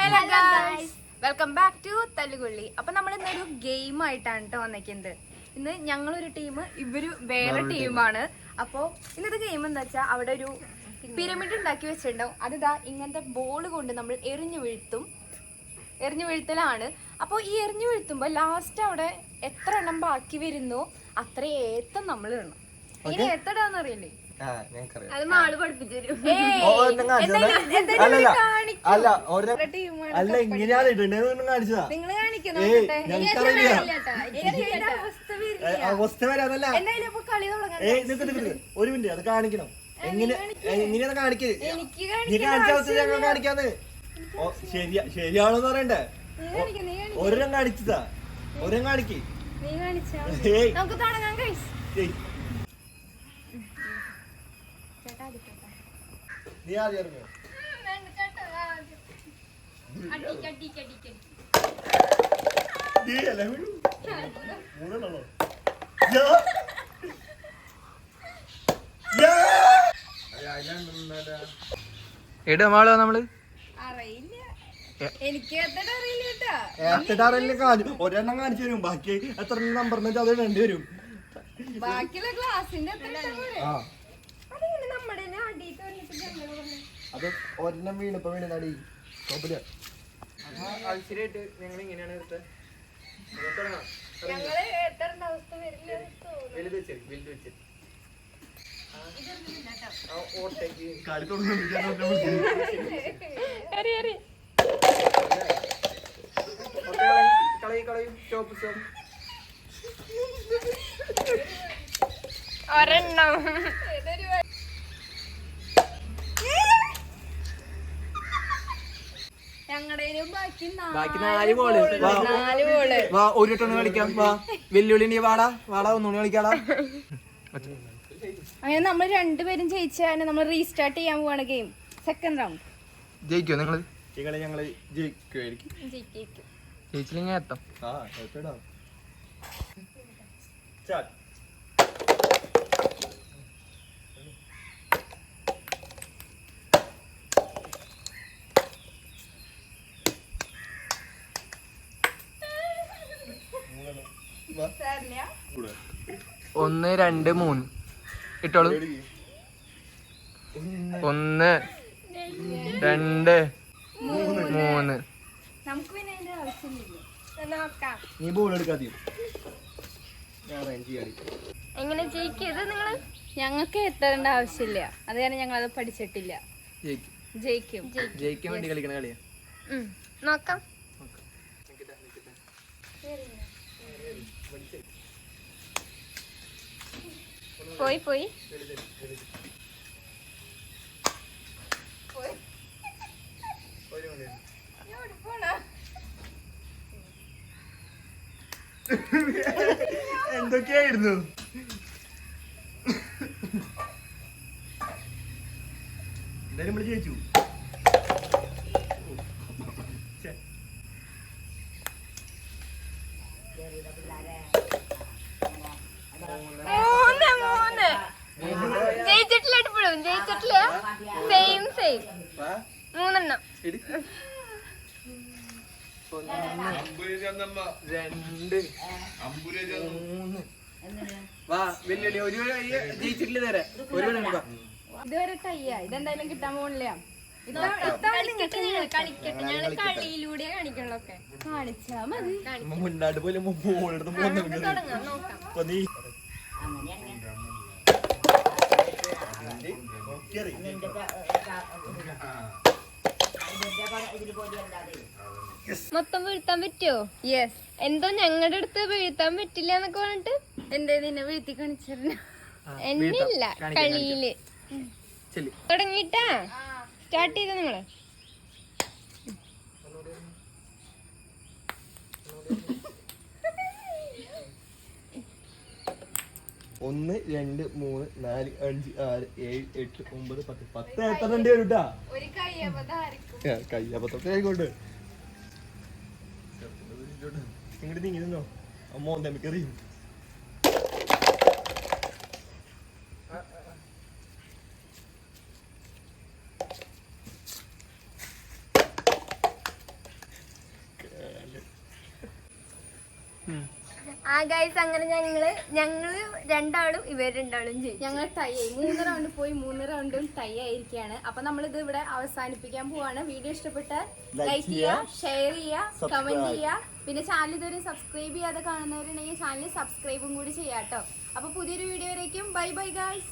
Hello guys, welcome back to Thallukolli. അപ്പൊ നമ്മൾ ഇന്നൊരു ഗെയിം ആയിട്ടാണ് കേട്ടോ വന്നേക്കുന്നത്. ഇന്ന് ഞങ്ങളൊരു ടീം, ഇവര് വേറെ ടീമാണ്. അപ്പോ ഇന്നത്തെ ഗെയിം എന്താ വെച്ചാൽ അവിടെ ഒരു പിരമിഡ് ഉണ്ടാക്കി വെച്ചിട്ടുണ്ടാവും. അതിതാ ഇങ്ങനത്തെ ബോൾ കൊണ്ട് നമ്മൾ എറിഞ്ഞു വീഴ്ത്തലാണ്. അപ്പോൾ ഈ എറിഞ്ഞു വീഴ്ത്തുമ്പോൾ ലാസ്റ്റ് അവിടെ എത്ര എണ്ണം ബാക്കി വരുന്നു അത്ര ഏത്തം നമ്മൾ ഇടണം. ഇനി എത്തടാന്ന് അറിയില്ലേ? അത് മാള് പഠിപ്പിച്ചു തരും. നിങ്ങള് കാണിക്കണം. ഒരു മിനിറ്റ് അത് കാണിക്കണം. എങ്ങനെയാണ് കാണിക്കല്? കാണിക്കാന്ന് ശരിയാണോന്ന് പറയണ്ടേ? ഒരെണ്ണം കാണിച്ചതാ, ഒരെണ്ണം കാണിക്ക്. നമുക്ക് തുടങ്ങാം ഗൈസ്. നീ ആദ്യം ഇറങ്ങോ? എടാ മാളോ നമ്മള് അറിയില്ല, എനിക്ക് ഒരെണ്ണം കാണിച്ചു തരും. ബാക്കി എത്ര നമ്പർ അത് രണ്ടുപേരും ബാക്കിയുള്ള ക്ലാസിന്റെ അത് ഒരെണ്ണം വീണിപ്പോ വീണടി കുഴപ്പമില്ല. ഞങ്ങൾ ഇങ്ങനെയാണ് ഒരെണ്ണം ബാക്കി 4 ബോള്. വാ ഒരു ടൺ കളിക്കാം. വാ വെല്ലുവിളി വാടാ വാടാ ഒന്നുകൂടി കളിക്കാടാ. അങ്ങനെ നമ്മൾ രണ്ടുപേരും ജയിച്ചാൽ നമ്മൾ റീസ്റ്റാർട്ട് ചെയ്യാൻ പോവാണ് ഗെയിം. സെക്കൻഡ് റൗണ്ട് ജയിക്കോ നിങ്ങള്? ഞങ്ങള് ജയിക്കുമായിരിക്കും. ജയിച്ചില്ലെങ്കിൽ എത്താം. ഒന്ന് 2 3 ഇട്ടോളൂ. 1 2 3. നമുക്ക് പിന്നെ അതിന്റെ ആവശ്യമില്ല. നോക്കാം നീ ബോൾ എടുക്കാതെ എങ്ങനെ ജയിക്കത് നിങ്ങള്? ഞങ്ങൾക്ക് എത്തേണ്ട ആവശ്യമില്ല, അത് കാരണം ഞങ്ങൾ അത് പഠിച്ചിട്ടില്ല. ജയിക്കാൻ വേണ്ടി കളിക്കണ കളിയാ. നോക്കാം. പോയി എന്തൊക്കെയായിരുന്നു? എന്തായാലും നമ്മള് ജയിച്ചു. ജയിച്ചിട്ടില്ല, ഇപ്പോഴും ജയിച്ചിട്ടില്ല. സെയിം 3 വാ വെല്ലുവിളി. ഒരു ജയിച്ചിട്ടില്ല നേരെ ഒരു ഇതുവരെ ടൈയാ. ഇതെന്തായാലും കിട്ടാൻ പോണില്ല. കളിയിലൂടെ കാണിക്കണൊക്കെ കാണിച്ചാ മതി. മുന്നാട്ട് പോലെ മൊത്തം വീഴ്ത്താൻ പറ്റുമോ? യെസ്. എന്തോ ഞങ്ങളുടെ അടുത്ത് വീഴ്ത്താൻ പറ്റില്ല എന്നൊക്കെ പറഞ്ഞിട്ട് എന്തേ നിന്നെ വീഴ്ത്തി കാണിച്ചിരുന്നു. എന്നില്ല കളിയില് തുടങ്ങിട്ടാ സ്റ്റാർട്ട് ചെയ്ത നിങ്ങള്. ഒന്ന് 2 3 4 5 6 7 8 9 10 10 എത്ര രണ്ട് വരും കേട്ടാ. കയ്യപ്പത്തൊക്കെ ആയിക്കോട്ടെ. ഇങ്ങോട്ട് നീങ്ങിരുന്നോ? അമ്മ നമുക്കറിയും. ആ ഗൈസ് അങ്ങനെ ഞങ്ങള് രണ്ടാളും ഇവർ രണ്ടാളും ചെയ്യും. ഞങ്ങൾ ടൈ ആയി 3 റൗണ്ട് പോയി 3 റൗണ്ടും ടൈ ആയിരിക്കുകയാണ്. അപ്പൊ നമ്മളിത് ഇവിടെ അവസാനിപ്പിക്കാൻ പോവാണ്. വീഡിയോ ഇഷ്ടപ്പെട്ട ലൈക്ക് ചെയ്യുക, ഷെയർ ചെയ്യുക, കമന്റ് ചെയ്യുക. പിന്നെ ചാനൽ ഇതുവരെ സബ്സ്ക്രൈബ് ചെയ്യാതെ കാണുന്നവരുണ്ടെങ്കിൽ ചാനൽ സബ്സ്ക്രൈബും കൂടി ചെയ്യാട്ടോ. അപ്പൊ പുതിയൊരു വീഡിയോ വരേക്കും ബൈ ബൈ ഗൈസ്.